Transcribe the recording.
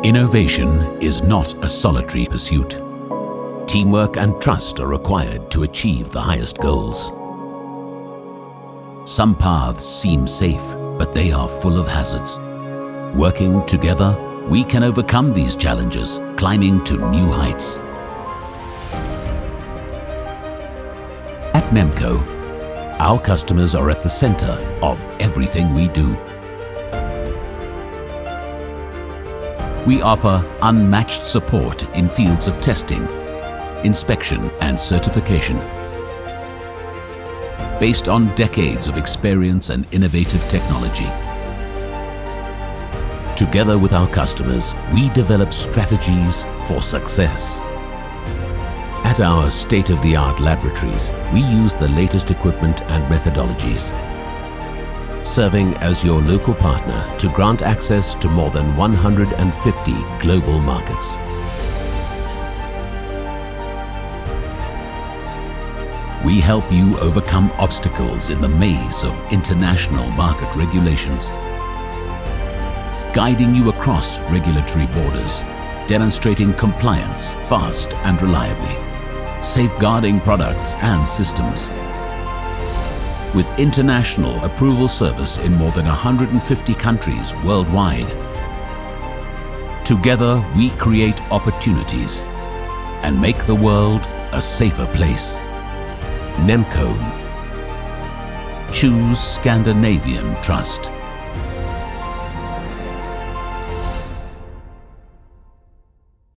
Innovation is not a solitary pursuit. Teamwork and trust are required to achieve the highest goals. Some paths seem safe, but they are full of hazards. Working together, we can overcome these challenges, climbing to new heights. At Nemko, our customers are at the center of everything we do. We offer unmatched support in fields of testing, inspection and certification. Based on decades of experience and innovative technology. Together with our customers, we develop strategies for success. At our state-of-the-art laboratories, we use the latest equipment and methodologies, serving as your local partner to grant access to more than 150 global markets. We help you overcome obstacles in the maze of international market regulations, guiding you across regulatory borders, demonstrating compliance fast and reliably, safeguarding products and systems. With international approval service in more than 150 countries worldwide. Together we create opportunities and make the world a safer place. Nemko. Choose Scandinavian trust.